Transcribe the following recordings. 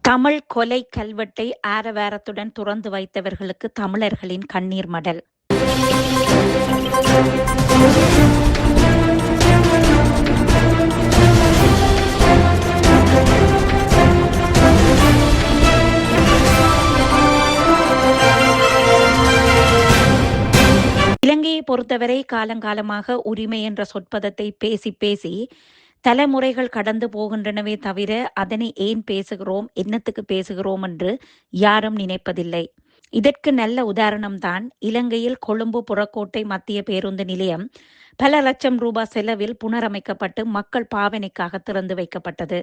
தமிழ் கொலை கல்வெட்டை ஆரவாரத்துடன் துறந்து வைத்தவர்களுக்கு தமிழர்களின் கண்ணீர் மடல். இலங்கையை பொறுத்தவரை காலங்காலமாக உரிமை என்ற சொற்பதத்தை பேசி பேசி தலைமுறைகள் கடந்து போகின்றனவே தவிர அதனை ஏன் பேசுகிறோம், என்னத்துக்கு பேசுகிறோம் என்று யாரும் நினைப்பதில்லை. இதற்கு நல்ல உதாரணம்தான் இலங்கையில் கொழும்பு புறக்கோட்டை மத்திய பேருந்து நிலையம் பல லட்சம் ரூபாய் செலவில் புனரமைக்கப்பட்டு மக்கள் பாவனைக்காக திறந்து வைக்கப்பட்டது.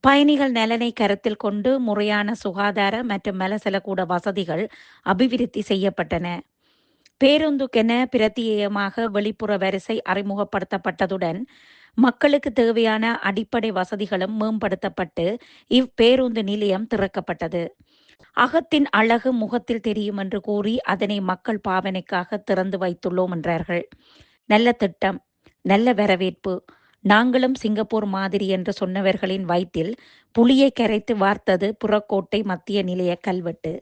பயணிகள் நலனை கருத்தில் கொண்டு முறையான சுகாதார மற்றும் மலசலக்கூட வசதிகள் அபிவிருத்தி செய்யப்பட்டன. பேருந்துக்கென பிரத்யேகமாக வெளிப்புற வரிசை அறிமுகப்படுத்தப்பட்டதுடன் மக்களுக்கு தேவையான அடிப்படை வசதிகளும் மேம்படுத்தப்பட்டு இப்பேருந்து நிலையம் திறக்கப்பட்டது. அகத்தின் அழகு முகத்தில் தெரியும் என்று கூறி அதனை மக்கள் பாவனைக்காக திறந்து வைத்துள்ளோம் என்றார்கள். நல்ல திட்டம், நல்ல வரவேற்பு. நாங்களும் சிங்கப்பூர் மாதிரி என்று சொன்னவர்களின் வயிற்றில் புளியை கரைத்து வார்த்தது புறக்கோட்டை மத்திய நிலைய கல்வெட்டு.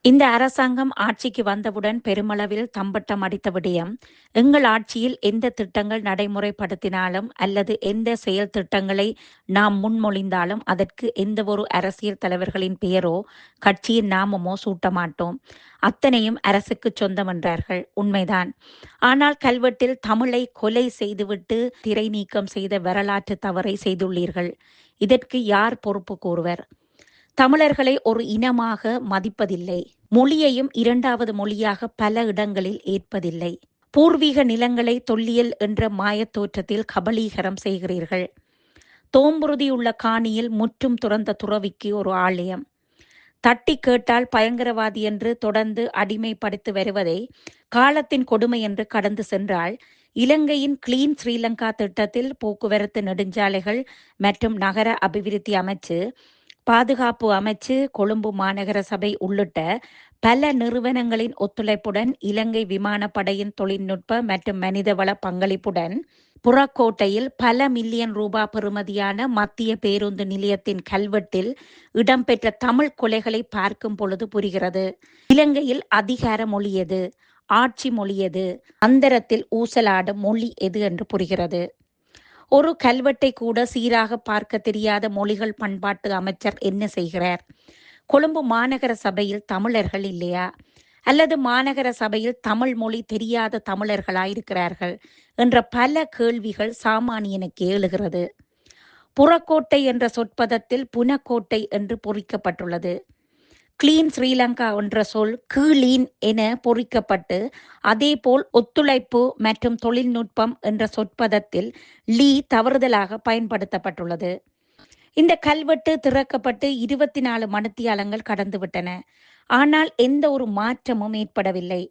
இந்த அரசாங்கம் ஆட்சிக்கு வந்தவுடன் பெருமளவில் தம்பட்டம் அடித்த விடயம், எங்கள் ஆட்சியில் எந்த திட்டங்கள் நடைமுறைப்படுத்தினாலும் அல்லது எந்த செயல் திட்டங்களை நாம் முன்மொழிந்தாலும் அதற்கு எந்த ஒரு அரசியல் தலைவர்களின் பெயரோ கட்சியின் நாமமோ சூட்ட மாட்டோம், அத்தனையும் அரசுக்கு சொந்தம் என்றார்கள். உண்மைதான். ஆனால் கல்வெட்டில் தமிழை கொலை செய்துவிட்டு திரை நீக்கம் செய்த வரலாற்று தவறை செய்துள்ளீர்கள். இதற்கு யார் பொறுப்பு கூறுவர்? தமிழர்களை ஒரு இனமாக மதிப்பதில்லை. மொழியையும் இரண்டாவது மொழியாக பல இடங்களில் ஏற்பதில்லை. பூர்வீக நிலங்களை தொல்லியல் என்ற மாயத்தோற்றத்தில் கபலீகரம் செய்கிறீர்கள். தோம்புறுதியுள்ள காணியில் முற்றும் துறந்த துறவிக்கு ஒரு ஆலயம். தட்டி கேட்டால் பயங்கரவாதி என்று தொடர்ந்து அடிமைப்படுத்தி வருவதை காலத்தின் கொடுமை என்று கடந்து சென்றால், இலங்கையின் கிளீன் ஸ்ரீலங்கா திட்டத்தில் போக்குவரத்து, நெடுஞ்சாலைகள் மற்றும் நகர அபிவிருத்தி அமைச்சு, பாதுகாப்பு அமைச்சு, கொழும்பு மாநகர சபை உள்ளிட்ட பல நிறுவனங்களின் ஒத்துழைப்புடன் இலங்கை விமானப்படையின் தொழில்நுட்ப மற்றும் மனிதவள பங்களிப்புடன் புறக்கோட்டையில் பல மில்லியன் ரூபாய் பெறுமதியான மத்திய பேருந்து நிலையத்தின் கல்வெட்டில் இடம்பெற்ற தமிழ் கொலைகளை பார்க்கும் பொழுது புரிகிறது. இலங்கையில் அதிகார மொழி எது, ஆட்சி மொழி எது, அந்தரத்தில் ஊசலாடும் மொழி எது என்று புரிகிறது. ஒரு கல்வெட்டை கூட சீராக பார்க்க தெரியாத மொழிகள் பண்பாட்டு அமைச்சர் என்ன செய்கிறார்? கொழும்பு மாநகர சபையில் தமிழர்கள் இல்லையா? அல்லது மாநகர சபையில் தமிழ் மொழி தெரியாத தமிழர்களாயிருக்கிறார்கள் என்ற பல கேள்விகள் சாமானியனுக்கு எழுகிறது. புறக்கோட்டை என்ற சொற்பதத்தில் புனக்கோட்டை என்று பொறிக்கப்பட்டுள்ளது. கிளீன் ஸ்ரீலங்கா என்ற சொல் கீழீன் என பொறிக்கப்பட்டு அதேபோல் ஒத்துழைப்பு மற்றும் தொழில்நுட்பம் என்ற சொற்பதத்தில் லீ தவறுதலாக பயன்படுத்தப்பட்டுள்ளது. இந்த கல்வெட்டு திறக்கப்பட்டு 24 மணித்தியாலங்கள் கடந்துவிட்டன. ஆனால் எந்த ஒரு மாற்றமும் ஏற்படவில்லை.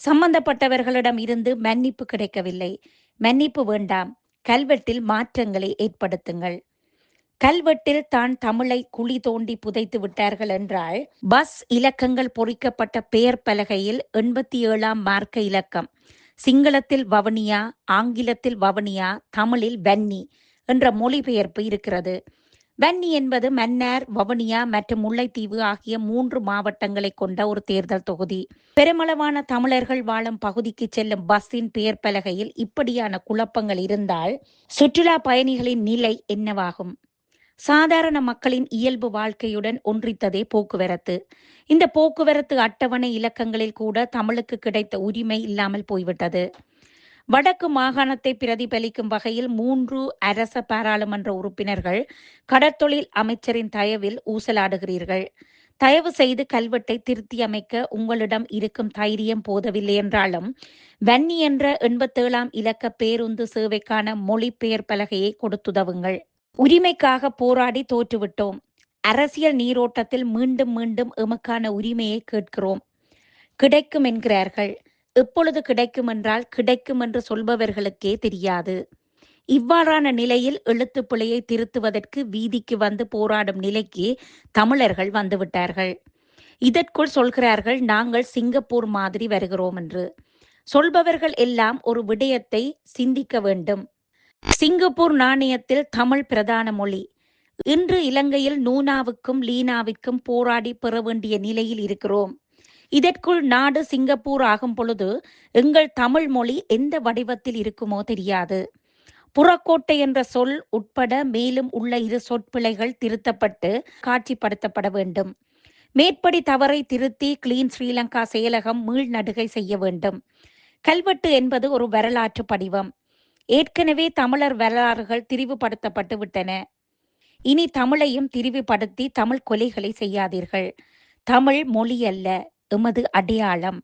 சம்பந்தப்பட்டவர்களிடம் இருந்து மன்னிப்பு கிடைக்கவில்லை. மன்னிப்பு வேண்டாம், கல்வெட்டில் மாற்றங்களை ஏற்படுத்துங்கள். கல்வெட்டில் தான் தமிழை குழி தோண்டி புதைத்து விட்டார்கள் என்றால், பஸ் இலக்கங்கள் பொறிக்கப்பட்ட பெயர் பலகையில் 87ஆம் மார்க்க இலக்கம் சிங்களத்தில் வவுனியா, ஆங்கிலத்தில் வவுனியா, தமிழில் வன்னி என்ற மொழிபெயர்ப்பு இருக்கிறது. வன்னி என்பது மன்னார், வவுனியா மற்றும் முல்லைத்தீவு ஆகிய 3 மாவட்டங்களை கொண்ட ஒரு தேர்தல் தொகுதி. பெருமளவான தமிழர்கள் வாழும் பகுதிக்கு செல்லும் பஸ்ஸின் பெயர் பலகையில் இப்படியான குழப்பங்கள் இருந்தால் சுற்றுலா பயணிகளின் நிலை என்னவாகும்? சாதாரண மக்களின் இயல்பு வாழ்க்கையுடன் ஒன்றித்ததே போக்குவரத்து. இந்த போக்குவரத்து அட்டவணை இலக்கங்களில் கூட தமிழுக்கு கிடைத்த உரிமை இல்லாமல் போய்விட்டது. வடக்கு மாகாணத்தை பிரதிபலிக்கும் வகையில் 3 அரச பாராளுமன்ற உறுப்பினர்கள் கடற்தொழில் அமைச்சரின் தயவில் ஊசலாடுகிறீர்கள். தயவு செய்து கல்வெட்டை திருத்தி அமைக்க உங்களிடம் இருக்கும் தைரியம் போதவில்லை என்றாலும் வன்னி என்ற 87ஆம் இலக்க பேருந்து சேவைக்கான மொழிபெயர் பலகையை கொடுத்துதவுங்கள். உரிமைக்காக போராடி தோற்றுவிட்டோம். அரசியல் நீரோட்டத்தில் மீண்டும் மீண்டும் எமக்கான உரிமையை கேட்கிறோம். கிடைக்கும் என்கிறார்கள். எப்பொழுது கிடைக்கும் என்றால் கிடைக்கும் என்று சொல்பவர்களுக்கே தெரியாது. இவ்வாறான நிலையில் எழுத்து பிழையை திருத்துவதற்கு வீதிக்கு வந்து போராடும் நிலைக்கு தமிழர்கள் வந்துவிட்டார்கள். இதற்குள் சொல்கிறார்கள் நாங்கள் சிங்கப்பூர் மாதிரி வருகிறோம் என்று. சொல்பவர்கள் எல்லாம் ஒரு விடயத்தை சிந்திக்க வேண்டும். சிங்கப்பூர் நாணயத்தில் தமிழ் பிரதான மொழி. இன்று இலங்கையில் நூனாவுக்கும் லீனாவிற்கும் போராடி பெற வேண்டிய நிலையில் இருக்கிறோம். இதற்குள் நாடு சிங்கப்பூர் ஆகும் பொழுது எங்கள் தமிழ் மொழி எந்த வடிவத்தில் இருக்குமோ தெரியாது. புறக்கோட்டை என்ற சொல் உட்பட மேலும் உள்ள இரு சொற்பிழைகள் திருத்தப்பட்டு காட்சிப்படுத்தப்பட வேண்டும். மேற்படி தவறை திருத்தி கிளீன் ஸ்ரீலங்கா செயலகம் மீள்நடுகை செய்ய வேண்டும். கல்வெட்டு என்பது ஒரு வரலாற்று படிவம். ஏற்கனவே தமிழர் வரலாறுகள் திரிவுபடுத்தப்பட்டு விட்டன. இனி தமிழையும் திரிவுபடுத்தி தமிழ் கொலைகளை செய்யாதீர்கள். தமிழ் மொழி அல்ல, எமது அடையாளம்.